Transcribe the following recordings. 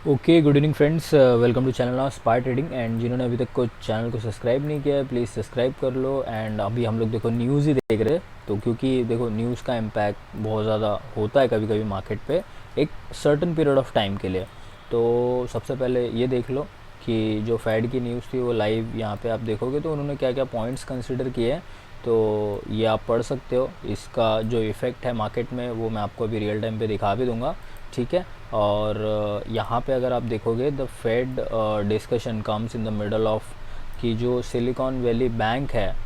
Okay, good evening friends, welcome to channel of spar trading. And जिन्होंने अभी तक को चैनल को सब्सक्राइब नहीं किया है प्लीज़ सब्सक्राइब कर लो। एंड अभी हम लोग देखो न्यूज़ ही देख रहे हैं, तो क्योंकि देखो न्यूज़ का इम्पैक्ट बहुत ज़्यादा होता है कभी कभी मार्केट पे एक सर्टन पीरियड ऑफ टाइम के लिए। तो सबसे पहले ये देख लो कि जो फेड की न्यूज़ थी वो लाइव यहाँ पे आप देखोगे तो उन्होंने क्या क्या पॉइंट्स कंसिडर किए हैं, तो ये आप पढ़ सकते हो। इसका जो इफ़ेक्ट है मार्केट में वो मैं आपको अभी रियल टाइम पे दिखा भी दूंगा, ठीक है। और यहाँ पे अगर आप देखोगे the fed discussion comes in the middle of कि जो सिलिकॉन वैली बैंक है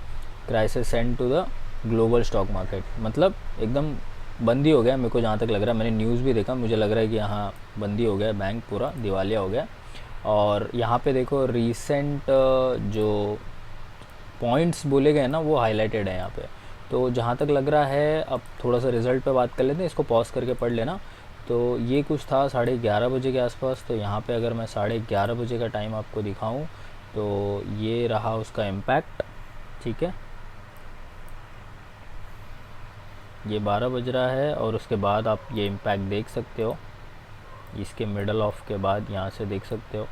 crisis send to the global stock market, मतलब एकदम बंदी हो गया। मेरे को जहाँ तक लग रहा है, मैंने न्यूज़ भी देखा, मुझे लग रहा है कि यहाँ बंदी हो गया, बैंक पूरा दिवालिया हो गया। और यहाँ पे देखो रीसेंट जो पॉइंट्स बोले गए ना वो हाईलाइटेड है यहाँ पे। तो जहाँ तक लग रहा है, अब थोड़ा सा रिज़ल्ट पे बात कर लेते हैं, इसको पॉज करके पढ़ लेना। तो ये कुछ था 11:30 बजे के आसपास। तो यहाँ पे अगर मैं 11:30 बजे का टाइम आपको दिखाऊं तो ये रहा उसका इम्पैक्ट, ठीक है। ये 12 बज रहा है और उसके बाद आप ये इम्पैक्ट देख सकते हो, इसके मिडल ऑफ के बाद यहाँ से देख सकते हो।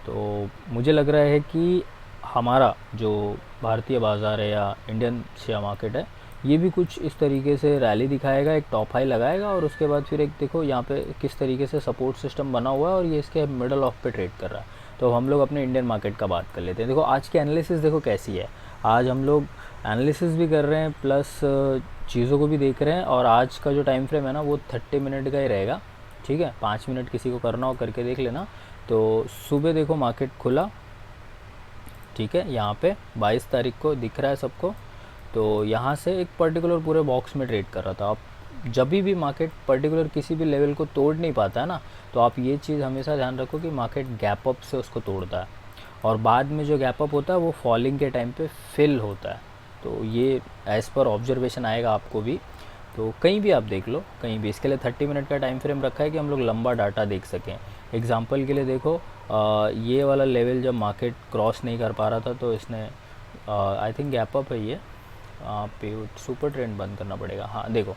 तो मुझे लग रहा है कि हमारा जो भारतीय बाज़ार है या इंडियन शेयर मार्केट है, ये भी कुछ इस तरीके से रैली दिखाएगा, एक टॉप हाई लगाएगा और उसके बाद फिर एक देखो यहाँ पे किस तरीके से सपोर्ट सिस्टम बना हुआ है और ये इसके मिडल ऑफ पे ट्रेड कर रहा है। तो हम लोग अपने इंडियन मार्केट का बात कर लेते हैं। देखो आज की एनालिसिस देखो कैसी है। आज हम लोग एनालिसिस भी कर रहे हैं प्लस चीज़ों को भी देख रहे हैं। और आज का जो टाइम फ्रेम है ना वो 30 मिनट का ही रहेगा, ठीक है। 5 मिनट किसी को करना हो करके देख लेना। तो सुबह देखो मार्केट खुला, ठीक है, यहाँ पे 22 तारीख को दिख रहा है सबको। तो यहाँ से एक पर्टिकुलर पूरे बॉक्स में ट्रेड कर रहा था। अब जब भी मार्केट पर्टिकुलर किसी भी लेवल को तोड़ नहीं पाता है ना, तो आप ये चीज़ हमेशा ध्यान रखो कि मार्केट गैप अप से उसको तोड़ता है और बाद में जो गैप अप होता है वो फॉलिंग के टाइम पे फिल होता है। तो ये एज़ पर ऑब्जर्वेशन आएगा आपको भी। तो कहीं भी आप देख लो, कहीं भी। इसके लिए 30 मिनट का टाइम फ्रेम रखा है कि हम लोग लंबा डाटा देख सकें। एग्जांपल के लिए देखो, ये वाला लेवल जब मार्केट क्रॉस नहीं कर पा रहा था तो इसने आई थिंक गैप अप है ये। पे सुपर ट्रेंड बंद करना पड़ेगा। हाँ देखो,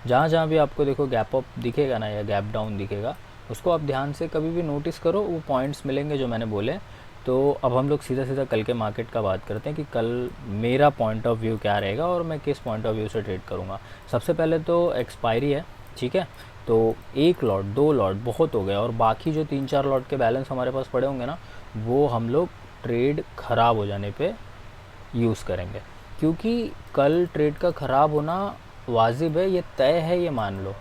जहाँ जहाँ भी आपको देखो गैप अप दिखेगा ना या गैप डाउन दिखेगा, उसको आप ध्यान से कभी भी नोटिस करो, वो पॉइंट्स मिलेंगे जो मैंने बोले। तो अब हम लोग सीधा सीधा कल के मार्केट का बात करते हैं कि कल मेरा पॉइंट ऑफ व्यू क्या रहेगा और मैं किस पॉइंट ऑफ व्यू से ट्रेड करूँगा। सबसे पहले तो एक्सपायरी है, ठीक है। तो एक लॉट दो लॉट बहुत हो गया और बाकी जो 3-4 लॉट के बैलेंस हमारे पास पड़े होंगे ना, वो हम लोग ट्रेड ख़राब हो जाने पे यूज़ करेंगे। क्योंकि कल ट्रेड का ख़राब होना वाजिब है, ये तय है, ये मान लो।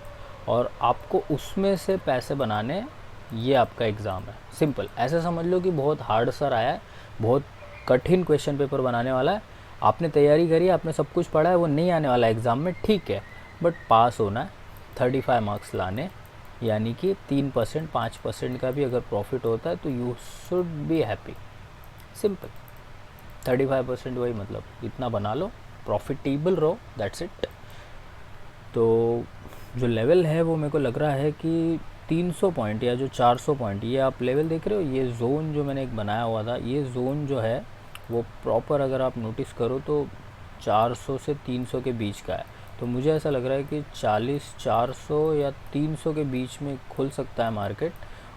और आपको उसमें से पैसे बनाने, ये आपका एग्ज़ाम है। सिंपल ऐसे समझ लो कि बहुत हार्ड सर आया है, बहुत कठिन क्वेश्चन पेपर बनाने वाला है। आपने तैयारी करी है, आपने सब कुछ पढ़ा है, वो नहीं आने वाला एग्ज़ाम में, ठीक है। बट पास होना है, 35 मार्क्स लाने, यानी कि 3% 5% का भी अगर प्रॉफिट होता है तो you should be happy. Simple 35%, वही मतलब इतना बना लो, प्रॉफिटेबल रहो, दैट्स इट। तो जो लेवल है वो मेरे को लग रहा है कि 300 पॉइंट या जो 400 पॉइंट, ये आप लेवल देख रहे हो, ये जोन जो मैंने एक बनाया हुआ था, ये जोन जो है वो प्रॉपर अगर आप नोटिस करो तो 400 से 300 के बीच का है। तो मुझे ऐसा लग रहा है कि 400 या 300 के बीच में खुल सकता है मार्केट।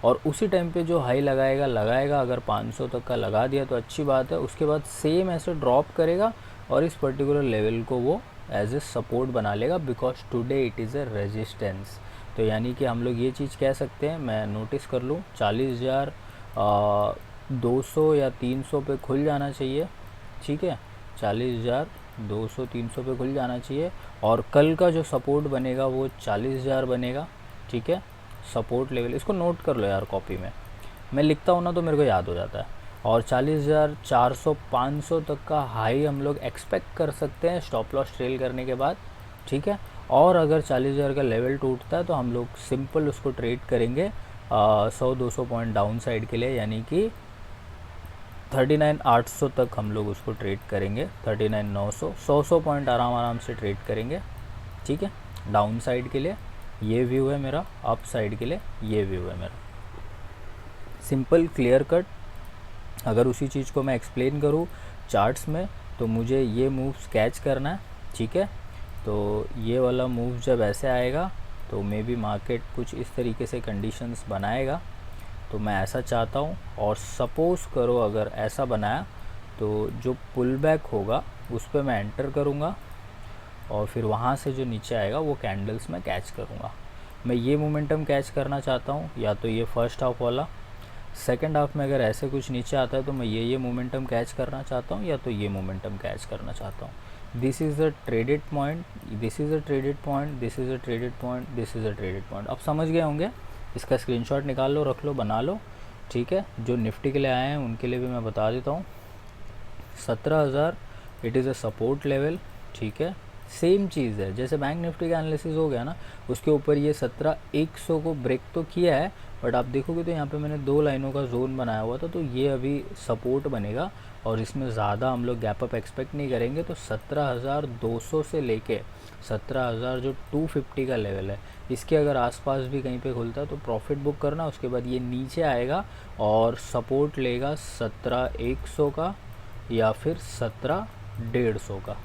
और उसी टाइम पे जो हाई लगाएगा लगाएगा, अगर 500 तक का लगा दिया तो अच्छी बात है। उसके बाद सेम ऐसे ड्रॉप करेगा और इस पर्टिकुलर लेवल को वो एज ए सपोर्ट बना लेगा, because today it is a resistance. तो यानी कि हम लोग ये चीज़ कह सकते हैं, मैं नोटिस कर लूँ, 40,200 या 300 पे खुल जाना चाहिए, ठीक है। 40,200 300 पे खुल जाना चाहिए। और कल का जो सपोर्ट बनेगा वो 40,000 बनेगा, ठीक है। सपोर्ट लेवल इसको नोट कर लो यार कॉपी में, मैं लिखता हूँ ना तो मेरे को याद हो जाता है। और 40,400 500 तक का हाई हम लोग एक्सपेक्ट कर सकते हैं स्टॉप लॉस ट्रेल करने के बाद, ठीक है। और अगर 40,000 का लेवल टूटता है तो हम लोग सिंपल उसको ट्रेड करेंगे 100-200 पॉइंट डाउन साइड के लिए, यानी कि 39,800 तक हम लोग उसको ट्रेड करेंगे। 39,900 100 पॉइंट आराम आराम से ट्रेड करेंगे, ठीक है, डाउन साइड के लिए। ये व्यू है मेरा, अप साइड के लिए ये व्यू है मेरा। Simple clear cut. अगर उसी चीज़ को मैं एक्सप्लेन करूँ चार्ट्स में, तो मुझे ये मूव्स कैच करना है, ठीक है। तो ये वाला मूव जब ऐसे आएगा तो तो मे बी मार्केट कुछ इस तरीके से कंडीशंस बनाएगा, तो मैं ऐसा चाहता हूँ। और सपोज़ करो अगर ऐसा बनाया तो जो पुल बैक होगा उस पर मैं एंटर करूँगा और फिर वहाँ से जो नीचे आएगा वो कैंडल्स में कैच करूँगा। मैं ये मोमेंटम कैच करना चाहता हूँ, या तो ये फर्स्ट हाफ वाला। सेकंड हाफ में अगर ऐसे कुछ नीचे आता है तो मैं ये मोमेंटम कैच करना चाहता हूँ, या तो ये मोमेंटम कैच करना चाहता हूँ। This is a traded point, this is a traded point, this is a traded point, this is a traded point. अब समझ गए होंगे। इसका स्क्रीनशॉट निकाल लो, रख लो, बना लो, ठीक है। जो निफ्टी के लिए आए हैं उनके लिए भी मैं बता देता हूँ। 17,000 it is a support level, ठीक है। सेम चीज़ है जैसे बैंक निफ्टी का एनालिसिस हो गया ना, उसके ऊपर ये 17,100 को ब्रेक तो किया है, बट आप देखोगे तो यहाँ पे मैंने 2 लाइनों का जोन बनाया हुआ था, तो ये अभी सपोर्ट बनेगा और इसमें ज़्यादा हम लोग गैप अप एक्सपेक्ट नहीं करेंगे। तो 17,200 से लेके 17,000 जो 250 का लेवल है, इसके अगर आसपास भी कहीं पे खुलता है तो प्रॉफिट बुक करना। उसके बाद ये नीचे आएगा और सपोर्ट लेगा 17,100 का या फिर 17,150 का,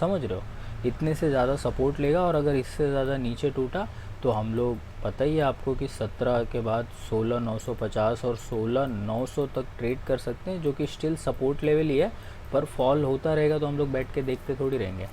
समझ रहे हो। इतने से ज़्यादा सपोर्ट लेगा और अगर इससे ज़्यादा नीचे टूटा तो हम लोग, पता ही है आपको कि 17 के बाद 16,950 और 16,900 तक ट्रेड कर सकते हैं, जो कि स्टिल सपोर्ट लेवल ही है। पर फॉल होता रहेगा तो हम लोग बैठ के देखते थोड़ी रहेंगे।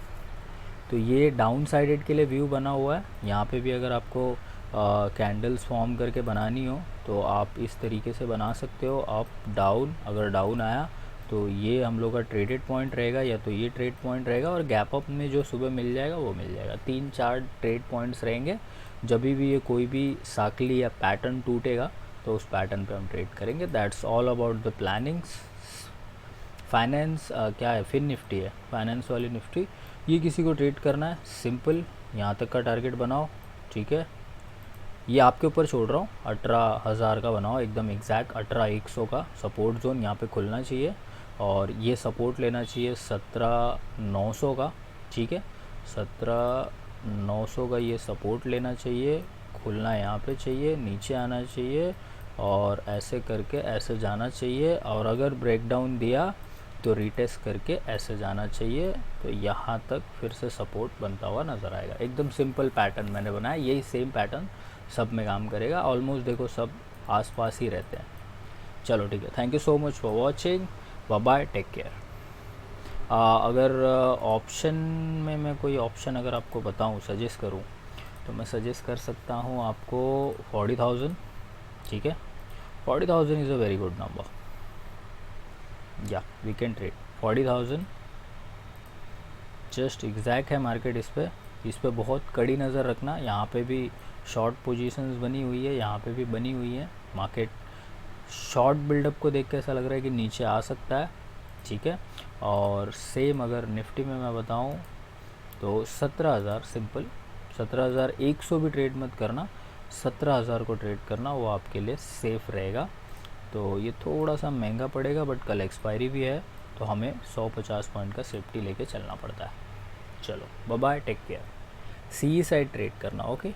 तो ये डाउन साइडेड के लिए व्यू बना हुआ है। यहाँ पे भी अगर आपको कैंडल्स फॉर्म करके बनानी हो तो आप इस तरीके से बना सकते हो, अप डाउन। अगर डाउन आया तो ये हम लोग का ट्रेडेड पॉइंट रहेगा, या तो ये ट्रेड पॉइंट रहेगा, और गैप अप में जो सुबह मिल जाएगा वो मिल जाएगा। 3-4 ट्रेड पॉइंट्स रहेंगे। जब भी ये कोई भी साकली या पैटर्न टूटेगा तो उस पैटर्न पे हम ट्रेड करेंगे। That's all about the plannings. Finance क्या है, फिन निफ्टी है, फाइनेंस वाली निफ्टी। ये किसी को ट्रेड करना है, सिंपल यहाँ तक का टारगेट बनाओ, ठीक है। ये आपके ऊपर छोड़ रहा हूँ, 18,000 का बनाओ, एकदम एग्जैक्ट 18,100 का सपोर्ट जोन यहाँ पे खुलना चाहिए। और ये सपोर्ट लेना चाहिए 17,900 का, ठीक है। 17,900 का ये सपोर्ट लेना चाहिए, खुलना यहाँ पे चाहिए, नीचे आना चाहिए और ऐसे करके ऐसे जाना चाहिए। और अगर ब्रेकडाउन दिया तो रीटेस्ट करके ऐसे जाना चाहिए। तो यहाँ तक फिर से सपोर्ट बनता हुआ नज़र आएगा। एकदम सिंपल पैटर्न मैंने बनाया, यही सेम पैटर्न सब में काम करेगा। ऑलमोस्ट देखो सब आसपास ही रहते हैं। चलो ठीक है, thank you so much for watching, bye bye, take care. अगर ऑप्शन में मैं कोई ऑप्शन अगर आपको बताऊं, सजेस्ट करूं, तो मैं सजेस्ट कर सकता हूं आपको 40,000, ठीक है। 40,000 is a very good number, या we can trade 40,000। Just exact है मार्केट इस पे बहुत कड़ी नज़र रखना। यहाँ पे भी शॉर्ट पोजीशंस बनी हुई है, यहाँ पे भी बनी हुई है। मार्केट शॉर्ट बिल्डअप को देख के ऐसा लग रहा है कि नीचे आ सकता है, ठीक है। और सेम अगर निफ्टी में मैं बताऊँ तो 17,000 सिंपल, 17,100 भी ट्रेड मत करना, 17,000 को ट्रेड करना, वो आपके लिए सेफ़ रहेगा। तो ये थोड़ा सा महंगा पड़ेगा, बट कल एक्सपायरी भी है तो हमें 150 पॉइंट का सेफ्टी लेके चलना पड़ता है। चलो बाय बाय, टेक केयर। सी साइड ट्रेड करना, ओके।